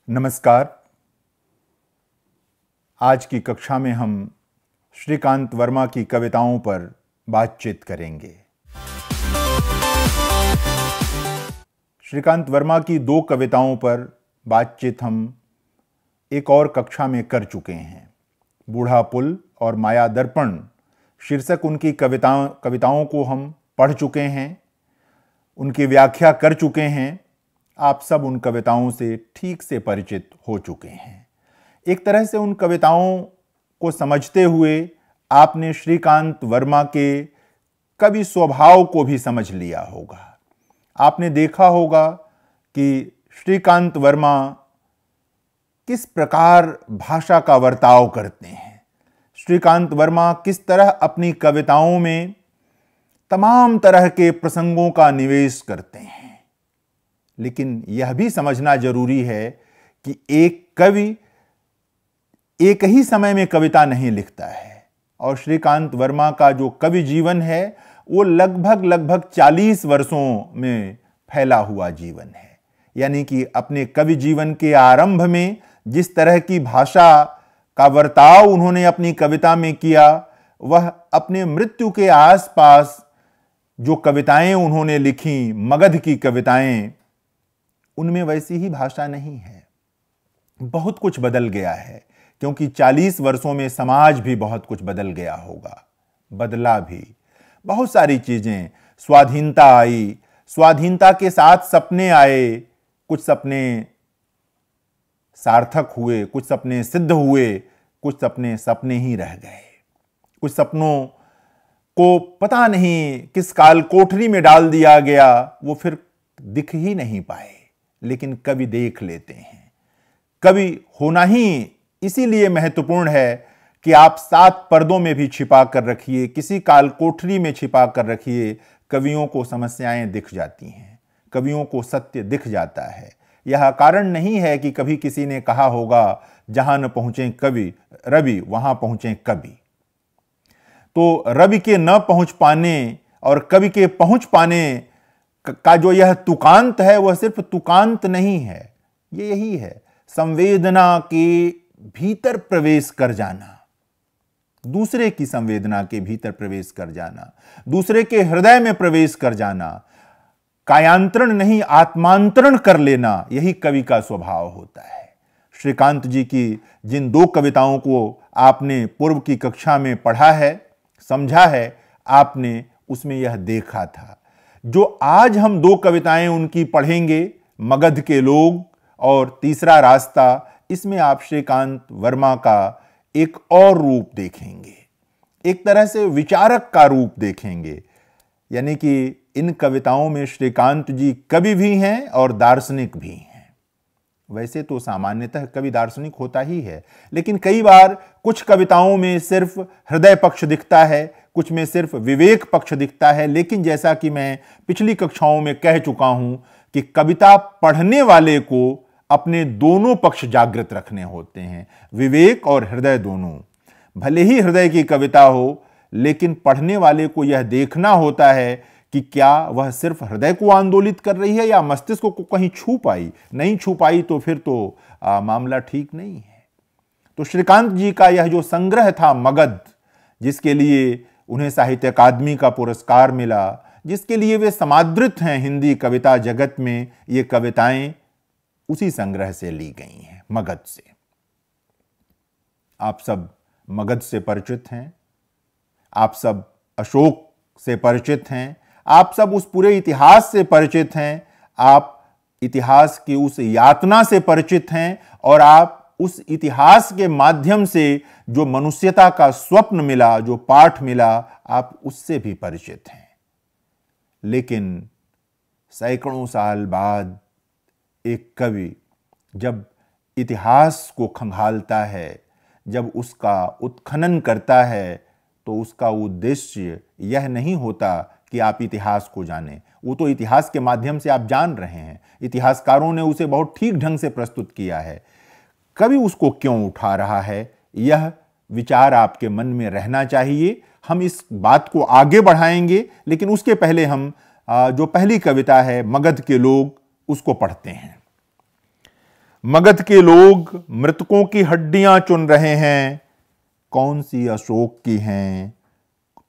नमस्कार। आज की कक्षा में हम श्रीकांत वर्मा की कविताओं पर बातचीत करेंगे। श्रीकांत वर्मा की 2 कविताओं पर बातचीत हम एक और कक्षा में कर चुके हैं। बूढ़ा पुल और माया दर्पण शीर्षक उनकी कविताओं को हम पढ़ चुके हैं, उनकी व्याख्या कर चुके हैं। आप सब उन कविताओं से ठीक से परिचित हो चुके हैं। एक तरह से उन कविताओं को समझते हुए आपने श्रीकांत वर्मा के कवि स्वभाव को भी समझ लिया होगा। आपने देखा होगा कि श्रीकांत वर्मा किस प्रकार भाषा का वर्ताव करते हैं। श्रीकांत वर्मा किस तरह अपनी कविताओं में तमाम तरह के प्रसंगों का निवेश करते हैं। लेकिन यह भी समझना जरूरी है कि एक कवि एक ही समय में कविता नहीं लिखता है, और श्रीकांत वर्मा का जो कवि जीवन है वो लगभग 40 वर्षों में फैला हुआ जीवन है। यानी कि अपने कवि जीवन के आरंभ में जिस तरह की भाषा का वर्ताव उन्होंने अपनी कविता में किया, वह अपने मृत्यु के आसपास जो कविताएं उन्होंने लिखी, मगध की कविताएं, उनमें वैसी ही भाषा नहीं है। बहुत कुछ बदल गया है, क्योंकि 40 वर्षों में समाज भी बहुत कुछ बदल गया होगा, बदला भी। बहुत सारी चीजें, स्वाधीनता आई, स्वाधीनता के साथ सपने आए। कुछ सपने सार्थक हुए, कुछ सपने सिद्ध हुए, कुछ सपने सपने ही रह गए। कुछ सपनों को पता नहीं किस काल कोठरी में डाल दिया गया, वो फिर दिख ही नहीं पाए। लेकिन कवि देख लेते हैं। कवि होना ही इसीलिए महत्वपूर्ण है कि आप 7 पर्दों में भी छिपा कर रखिए, किसी काल कोठरी में छिपा कर रखिए, कवियों को समस्याएं दिख जाती हैं, कवियों को सत्य दिख जाता है। यह कारण नहीं है कि कभी किसी ने कहा होगा जहां न पहुंचे कवि रवि वहां पहुंचे कवि। तो रवि के न पहुंच पाने और कवि के पहुंच पाने का जो यह तुकांत है, वह सिर्फ तुकांत नहीं है, ये यही है, संवेदना के भीतर प्रवेश कर जाना, दूसरे की संवेदना के भीतर प्रवेश कर जाना, दूसरे के हृदय में प्रवेश कर जाना, कायांतरण नहीं आत्मांतरण कर लेना, यही कवि का स्वभाव होता है। श्रीकांत जी की जिन 2 कविताओं को आपने पूर्व की कक्षा में पढ़ा है, समझा है, आपने उसमें यह देखा था। जो आज हम 2 कविताएं उनकी पढ़ेंगे, मगध के लोग और तीसरा रास्ता, इसमें आप श्रीकांत वर्मा का एक और रूप देखेंगे, एक तरह से विचारक का रूप देखेंगे। यानी कि इन कविताओं में श्रीकांत जी कवि भी हैं और दार्शनिक भी हैं। वैसे तो सामान्यतः कवि दार्शनिक होता ही है, लेकिन कई बार कुछ कविताओं में सिर्फ हृदय पक्ष दिखता है, कुछ में सिर्फ विवेक पक्ष दिखता है। लेकिन जैसा कि मैं पिछली कक्षाओं में कह चुका हूं कि कविता पढ़ने वाले को अपने दोनों पक्ष जागृत रखने होते हैं, विवेक और हृदय दोनों। भले ही हृदय की कविता हो, लेकिन पढ़ने वाले को यह देखना होता है कि क्या वह सिर्फ हृदय को आंदोलित कर रही है या मस्तिष्क को कहीं छू पाई। नहीं छू पाई तो फिर तो मामला ठीक नहीं है। तो श्रीकांत जी का यह जो संग्रह था मगध, जिसके लिए उन्हें साहित्य अकादमी का पुरस्कार मिला, जिसके लिए वे समादृत हैं हिंदी कविता जगत में, ये कविताएं उसी संग्रह से ली गई हैं, मगध से। आप सब मगध से परिचित हैं, आप सब अशोक से परिचित हैं, आप सब उस पूरे इतिहास से परिचित हैं, आप इतिहास की उस यातना से परिचित हैं, और आप उस इतिहास के माध्यम से जो मनुष्यता का स्वप्न मिला, जो पाठ मिला, आप उससे भी परिचित हैं। लेकिन सैकड़ों साल बाद एक कवि जब इतिहास को खंगालता है, जब उसका उत्खनन करता है, तो उसका उद्देश्य यह नहीं होता कि आप इतिहास को जानें। वो तो इतिहास के माध्यम से आप जान रहे हैं, इतिहासकारों ने उसे बहुत ठीक ढंग से प्रस्तुत किया है। कवि उसको क्यों उठा रहा है, यह विचार आपके मन में रहना चाहिए। हम इस बात को आगे बढ़ाएंगे, लेकिन उसके पहले हम जो पहली कविता है मगध के लोग, उसको पढ़ते हैं। मगध के लोग मृतकों की हड्डियां चुन रहे हैं, कौन सी अशोक की हैं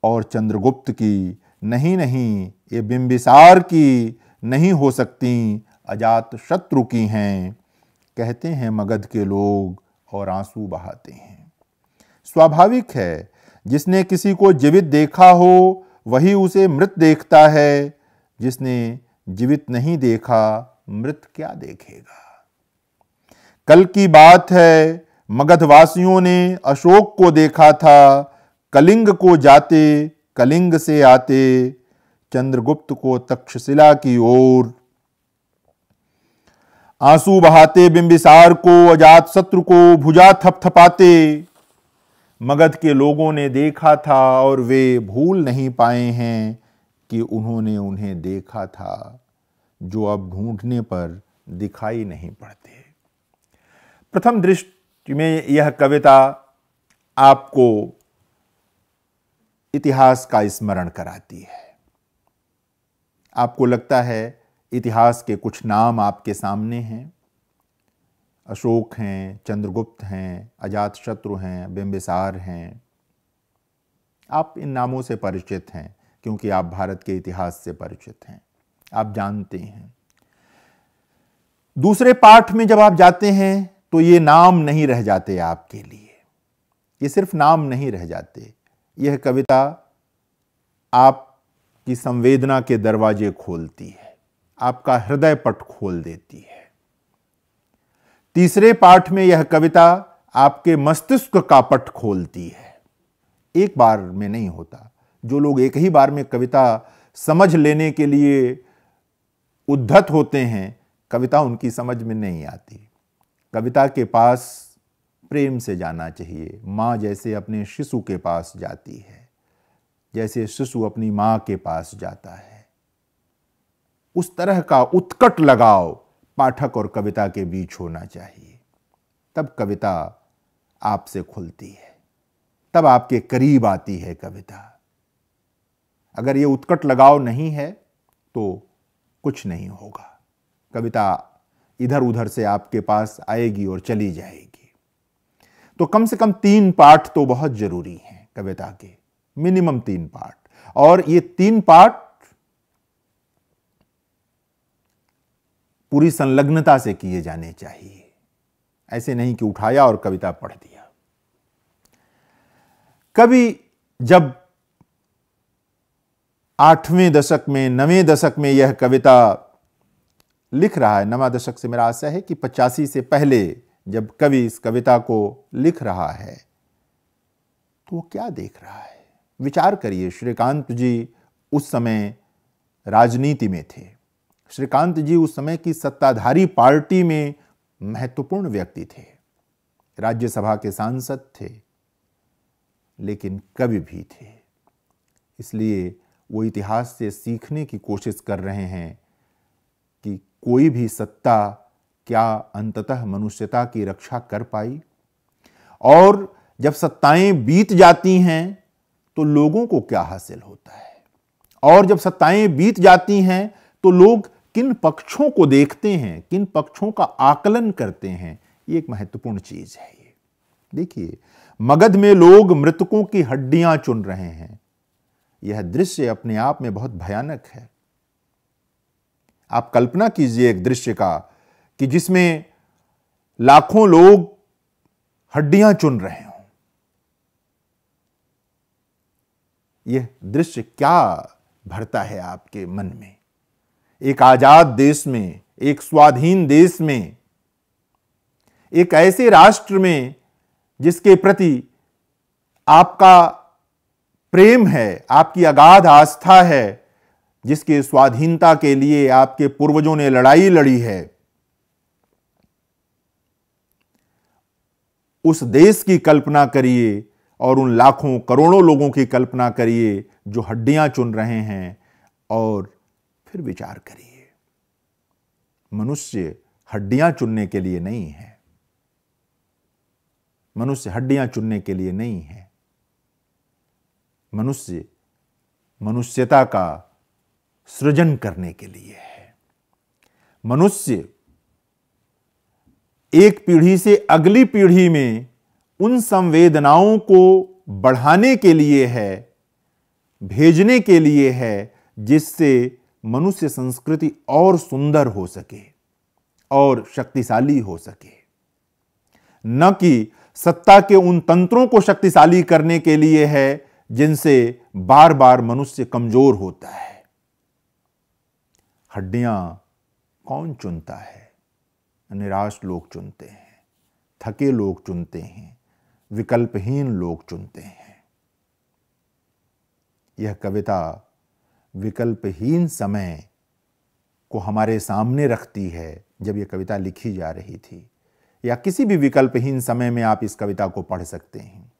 और चंद्रगुप्त की, नहीं नहीं ये बिंबिसार की नहीं हो सकती, अजात शत्रु की हैं, कहते हैं मगध के लोग और आंसू बहाते हैं। स्वाभाविक है, जिसने किसी को जीवित देखा हो वही उसे मृत देखता है, जिसने जीवित नहीं देखा मृत क्या देखेगा। कल की बात है, मगधवासियों ने अशोक को देखा था, कलिंग को जाते कलिंग से आते, चंद्रगुप्त को तक्षशिला की ओर। आंसू बहाते बिंबिसार को, अजात शत्रु को भुजा थपथपाते, मगध के लोगों ने देखा था और वे भूल नहीं पाए हैं कि उन्होंने उन्हें देखा था, जो अब ढूंढने पर दिखाई नहीं पड़ते। प्रथम दृष्टि में यह कविता आपको इतिहास का स्मरण कराती है। आपको लगता है इतिहास के कुछ नाम आपके सामने हैं, अशोक हैं, चंद्रगुप्त हैं, अजातशत्रु हैं, बिंबिसार हैं। आप इन नामों से परिचित हैं क्योंकि आप भारत के इतिहास से परिचित हैं, आप जानते हैं। दूसरे पाठ में जब आप जाते हैं तो ये नाम नहीं रह जाते आपके लिए, ये सिर्फ नाम नहीं रह जाते। यह कविता आपकी संवेदना के दरवाजे खोलती है, आपका हृदय पट खोल देती है। तीसरे पाठ में यह कविता आपके मस्तिष्क का पट खोलती है। एक बार में नहीं होता। जो लोग एक ही बार में कविता समझ लेने के लिए उद्धत होते हैं, कविता उनकी समझ में नहीं आती। कविता के पास प्रेम से जाना चाहिए। माँ जैसे अपने शिशु के पास जाती है, जैसे शिशु अपनी माँ के पास जाता है, उस तरह का उत्कट लगाव पाठक और कविता के बीच होना चाहिए। तब कविता आपसे खुलती है, तब आपके करीब आती है कविता। अगर ये उत्कट लगाव नहीं है तो कुछ नहीं होगा। कविता इधर उधर से आपके पास आएगी और चली जाएगी। तो कम से कम 3 पाठ तो बहुत जरूरी हैं कविता के, मिनिमम 3 पाठ। और ये 3 पाठ पूरी संलग्नता से किए जाने चाहिए। ऐसे नहीं कि उठाया और कविता पढ़ दिया। कवि जब 8वें दशक में, 9वें दशक में यह कविता लिख रहा है, 9वां दशक से मेरा आशय है कि 85 से पहले जब कवि इस कविता को लिख रहा है तो वो क्या देख रहा है? विचार करिए। श्रीकांत जी उस समय राजनीति में थे। श्रीकांत जी उस समय की सत्ताधारी पार्टी में महत्वपूर्ण व्यक्ति थे, राज्यसभा के सांसद थे, लेकिन कवि भी थे। इसलिए वो इतिहास से सीखने की कोशिश कर रहे हैं कि कोई भी सत्ता क्या अंततः मनुष्यता की रक्षा कर पाई, और जब सत्ताएं बीत जाती हैं तो लोगों को क्या हासिल होता है, और जब सत्ताएं बीत जाती हैं तो लोग किन पक्षों को देखते हैं, किन पक्षों का आकलन करते हैं। ये एक महत्वपूर्ण चीज है। ये देखिए, मगध में लोग मृतकों की हड्डियां चुन रहे हैं। यह दृश्य अपने आप में बहुत भयानक है। आप कल्पना कीजिए एक दृश्य का कि जिसमें लाखों लोग हड्डियां चुन रहे हों। यह दृश्य क्या भरता है आपके मन में? एक आजाद देश में, एक स्वाधीन देश में, एक ऐसे राष्ट्र में जिसके प्रति आपका प्रेम है, आपकी अगाध आस्था है, जिसके स्वाधीनता के लिए आपके पूर्वजों ने लड़ाई लड़ी है, उस देश की कल्पना करिए और उन लाखों करोड़ों लोगों की कल्पना करिए जो हड्डियां चुन रहे हैं, और फिर विचार करिए। मनुष्य हड्डियां चुनने के लिए नहीं है, मनुष्य हड्डियां चुनने के लिए नहीं है। मनुष्य मनुष्यता का सृजन करने के लिए है। मनुष्य एक पीढ़ी से अगली पीढ़ी में उन संवेदनाओं को बढ़ाने के लिए है, भेजने के लिए है, जिससे मनुष्य संस्कृति और सुंदर हो सके और शक्तिशाली हो सके, न कि सत्ता के उन तंत्रों को शक्तिशाली करने के लिए है जिनसे बार बार मनुष्य कमजोर होता है। हड्डियां कौन चुनता है? निराश लोग चुनते हैं, थके लोग चुनते हैं, विकल्पहीन लोग चुनते हैं। यह कविता विकल्पहीन समय को हमारे सामने रखती है। जब यह कविता लिखी जा रही थी, या किसी भी विकल्पहीन समय में आप इस कविता को पढ़ सकते हैं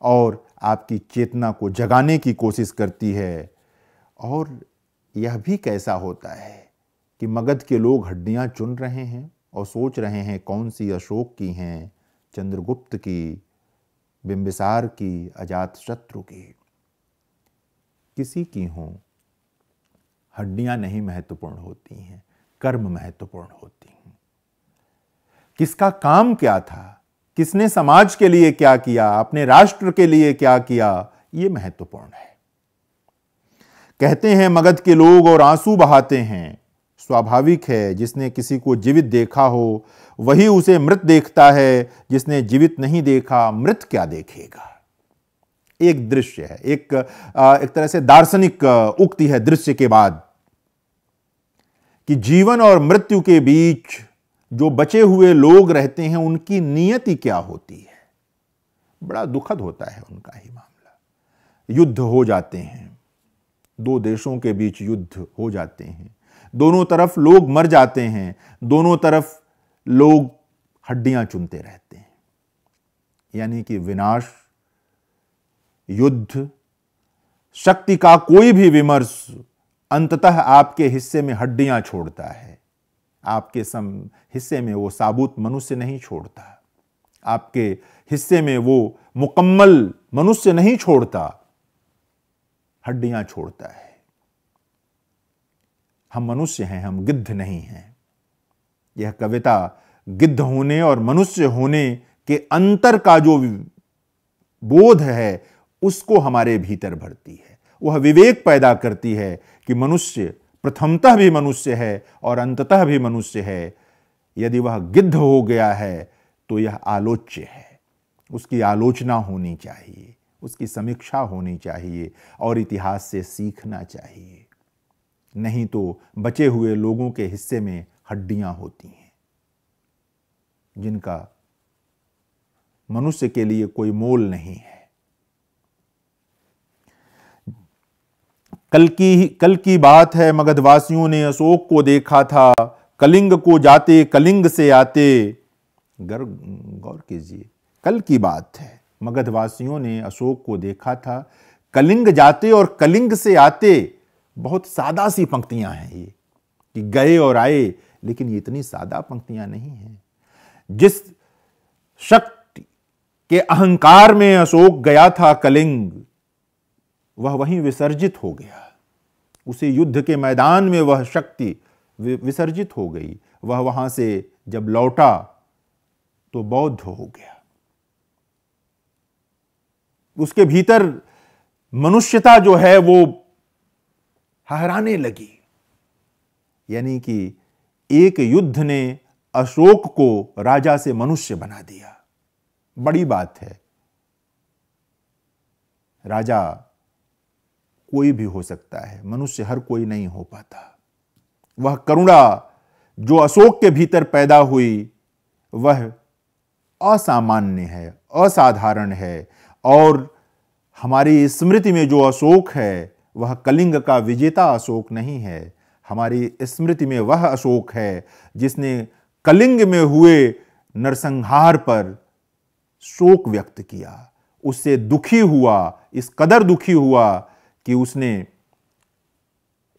और आपकी चेतना को जगाने की कोशिश करती है। और यह भी कैसा होता है कि मगध के लोग हड्डियां चुन रहे हैं और सोच रहे हैं कौन सी अशोक की हैं, चंद्रगुप्त की, बिंबिसार की, अजातशत्रु की, किसी की हों। हड्डियां नहीं महत्वपूर्ण होती हैं, कर्म महत्वपूर्ण होती हैं। किसका काम क्या था, किसने समाज के लिए क्या किया, अपने राष्ट्र के लिए क्या किया, यह महत्वपूर्ण है। कहते हैं मगध के लोग और आंसू बहाते हैं। स्वाभाविक है, जिसने किसी को जीवित देखा हो वही उसे मृत देखता है, जिसने जीवित नहीं देखा मृत क्या देखेगा। एक दृश्य है, एक तरह से दार्शनिक उक्ति है दृश्य के बाद, कि जीवन और मृत्यु के बीच जो बचे हुए लोग रहते हैं उनकी नियति क्या होती है। बड़ा दुखद होता है उनका ही मामला। युद्ध हो जाते हैं, दो देशों के बीच युद्ध हो जाते हैं, दोनों तरफ लोग मर जाते हैं, दोनों तरफ लोग हड्डियां चुनते रहते हैं। यानी कि विनाश, युद्ध, शक्ति का कोई भी विमर्श अंततः आपके हिस्से में हड्डियां छोड़ता है। आपके हिस्से में वो साबुत मनुष्य नहीं छोड़ता, आपके हिस्से में वो मुकम्मल मनुष्य नहीं छोड़ता, हड्डियां छोड़ता है। हम मनुष्य हैं, हम गिद्ध नहीं हैं। यह कविता गिद्ध होने और मनुष्य होने के अंतर का जो बोध है उसको हमारे भीतर भरती है। वह विवेक पैदा करती है कि मनुष्य प्रथमतः भी मनुष्य है और अंततः भी मनुष्य है। यदि वह गिद्ध हो गया है तो यह आलोच्य है, उसकी आलोचना होनी चाहिए, उसकी समीक्षा होनी चाहिए और इतिहास से सीखना चाहिए। नहीं तो बचे हुए लोगों के हिस्से में हड्डियां होती हैं जिनका मनुष्य के लिए कोई मोल नहीं है। कल की बात है, मगधवासियों ने अशोक को देखा था, कलिंग को जाते कलिंग से आते। गौर कीजिए, कल की बात है, मगधवासियों ने अशोक को देखा था, कलिंग जाते और कलिंग से आते। बहुत सादा सी पंक्तियां हैं ये, कि गए और आए, लेकिन ये इतनी सादा पंक्तियां नहीं हैं। जिस शक्ति के अहंकार में अशोक गया था कलिंग, वह वहीं विसर्जित हो गया। उसे युद्ध के मैदान में वह शक्ति विसर्जित हो गई। वह वहां से जब लौटा तो बौद्ध हो गया। उसके भीतर मनुष्यता जो है वो हराने लगी। यानी कि एक युद्ध ने अशोक को राजा से मनुष्य बना दिया। बड़ी बात है। राजा कोई भी हो सकता है, मनुष्य हर कोई नहीं हो पाता। वह करुणा जो अशोक के भीतर पैदा हुई वह असामान्य है, असाधारण है। और हमारी स्मृति में जो अशोक है वह कलिंग का विजेता अशोक नहीं है। हमारी स्मृति में वह अशोक है जिसने कलिंग में हुए नरसंहार पर शोक व्यक्त किया, उससे दुखी हुआ, इस कदर दुखी हुआ कि उसने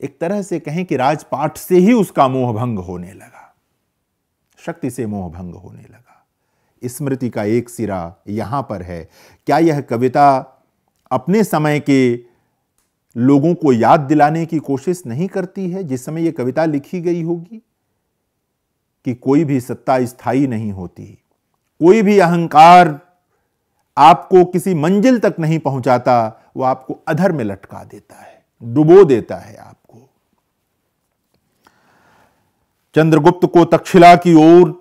एक तरह से कहें कि राजपाट से ही उसका मोहभंग होने लगा, शक्ति से मोहभंग होने लगा। स्मृति का एक सिरा यहां पर है। क्या यह कविता अपने समय के लोगों को याद दिलाने की कोशिश नहीं करती है जिस समय यह कविता लिखी गई होगी कि कोई भी सत्ता स्थायी नहीं होती, कोई भी अहंकार आपको किसी मंजिल तक नहीं पहुंचाता, वो आपको अधर में लटका देता है, डुबो देता है आपको। चंद्रगुप्त को तक्षशिला की ओर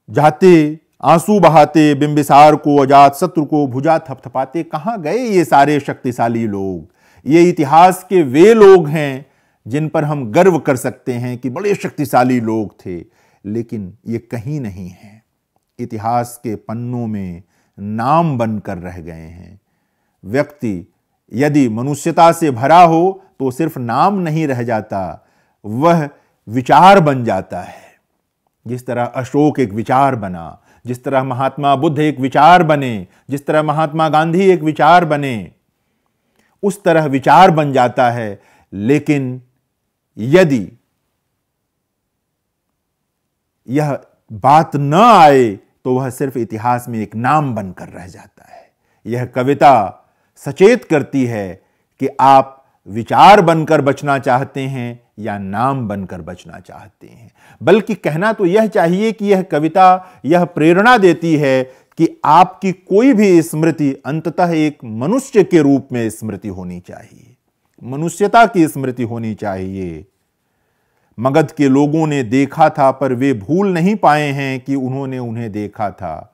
जाते आंसू बहाते, बिंबिसार को, अजात शत्रु को भुजा थपथपाते कहां गए ये सारे शक्तिशाली लोग? ये इतिहास के वे लोग हैं जिन पर हम गर्व कर सकते हैं कि बड़े शक्तिशाली लोग थे, लेकिन ये कहीं नहीं है, इतिहास के पन्नों में नाम बनकर रह गए हैं। व्यक्ति यदि मनुष्यता से भरा हो तो सिर्फ नाम नहीं रह जाता, वह विचार बन जाता है। जिस तरह अशोक एक विचार बना, जिस तरह महात्मा बुद्ध एक विचार बने, जिस तरह महात्मा गांधी एक विचार बने, उस तरह विचार बन जाता है। लेकिन यदि यह बात न आए तो वह सिर्फ इतिहास में एक नाम बनकर रह जाता है। यह कविता सचेत करती है कि आप विचार बनकर बचना चाहते हैं या नाम बनकर बचना चाहते हैं। बल्कि कहना तो यह चाहिए कि यह कविता यह प्रेरणा देती है कि आपकी कोई भी स्मृति अंततः एक मनुष्य के रूप में स्मृति होनी चाहिए, मनुष्यता की स्मृति होनी चाहिए। मगध के लोगों ने देखा था पर वे भूल नहीं पाए हैं कि उन्होंने उन्हें देखा था।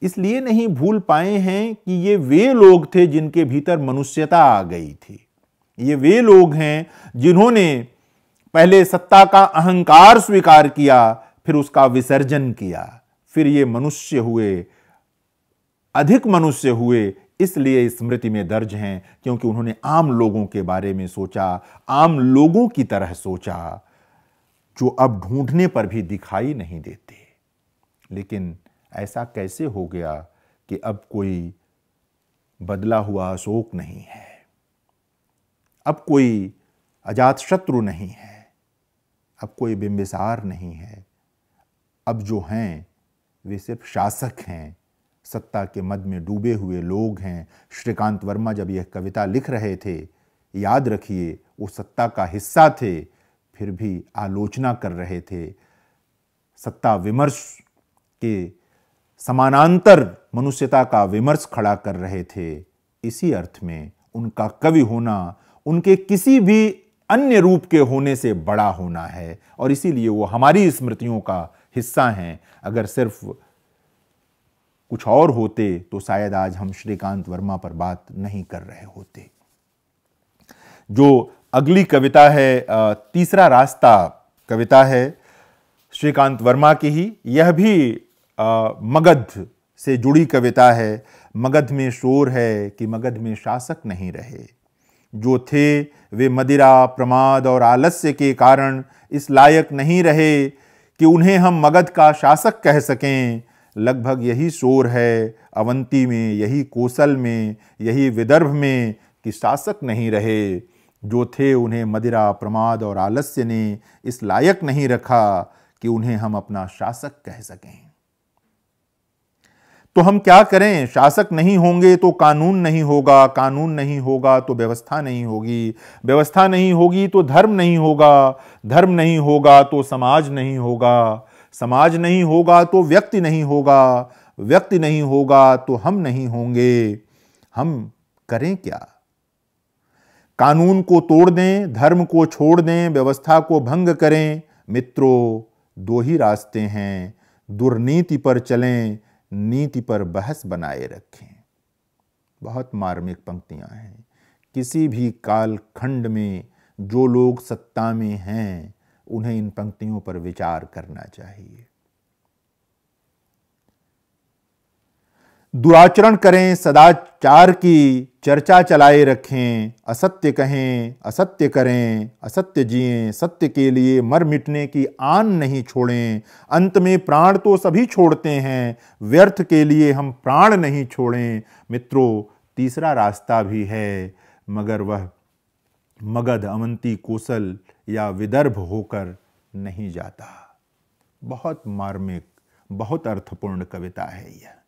इसलिए नहीं भूल पाए हैं कि ये वे लोग थे जिनके भीतर मनुष्यता आ गई थी। ये वे लोग हैं जिन्होंने पहले सत्ता का अहंकार स्वीकार किया, फिर उसका विसर्जन किया, फिर ये मनुष्य हुए, अधिक मनुष्य हुए। इसलिए स्मृति में दर्ज हैं क्योंकि उन्होंने आम लोगों के बारे में सोचा, आम लोगों की तरह सोचा, जो अब ढूंढने पर भी दिखाई नहीं देते। लेकिन ऐसा कैसे हो गया कि अब कोई बदला हुआ अशोक नहीं है, अब कोई अजातशत्रु नहीं है, अब कोई बिंबिसार नहीं है। अब जो हैं वे सिर्फ शासक हैं, सत्ता के मद में डूबे हुए लोग हैं। श्रीकांत वर्मा जब यह कविता लिख रहे थे, याद रखिए वो सत्ता का हिस्सा थे, फिर भी आलोचना कर रहे थे। सत्ता विमर्श के समानांतर मनुष्यता का विमर्श खड़ा कर रहे थे। इसी अर्थ में उनका कवि होना उनके किसी भी अन्य रूप के होने से बड़ा होना है, और इसीलिए वो हमारी स्मृतियों का हिस्सा हैं। अगर सिर्फ कुछ और होते तो शायद आज हम श्रीकांत वर्मा पर बात नहीं कर रहे होते। जो अगली कविता है, तीसरा रास्ता कविता है श्रीकांत वर्मा की ही। यह भी मगध से जुड़ी कविता है। मगध में शोर है कि मगध में शासक नहीं रहे। जो थे वे मदिरा, प्रमाद और आलस्य के कारण इस लायक नहीं रहे कि उन्हें हम मगध का शासक कह सकें। लगभग यही शोर है अवंती में, यही कोसल में, यही विदर्भ में कि शासक नहीं रहे। जो थे उन्हें मदिरा, प्रमाद और आलस्य ने इस लायक नहीं रखा कि उन्हें हम अपना शासक कह सकें। तो हम क्या करें? शासक नहीं होंगे तो कानून नहीं होगा, कानून नहीं होगा तो व्यवस्था नहीं होगी, व्यवस्था नहीं होगी तो धर्म नहीं होगा, धर्म नहीं होगा तो समाज नहीं होगा, समाज नहीं होगा तो व्यक्ति नहीं होगा, व्यक्ति नहीं होगा तो हम नहीं होंगे। हम करें क्या? कानून को तोड़ दें, धर्म को छोड़ दें, व्यवस्था को भंग करें। मित्रों, दो ही रास्ते हैं, दुर्नीति पर चलें, नीति पर बहस बनाए रखें। बहुत मार्मिक पंक्तियां हैं। किसी भी कालखंड में जो लोग सत्ता में हैं उन्हें इन पंक्तियों पर विचार करना चाहिए। दुराचरण करें, सदाचार की चर्चा चलाए रखें, असत्य कहें, असत्य करें, असत्य जिएं, सत्य के लिए मर मिटने की आन नहीं छोड़ें। अंत में प्राण तो सभी छोड़ते हैं, व्यर्थ के लिए हम प्राण नहीं छोड़ें। मित्रों, तीसरा रास्ता भी है, मगर वह मगध, अवंती, कोसल या विदर्भ होकर नहीं जाता। बहुत मार्मिक, बहुत अर्थपूर्ण कविता है यह।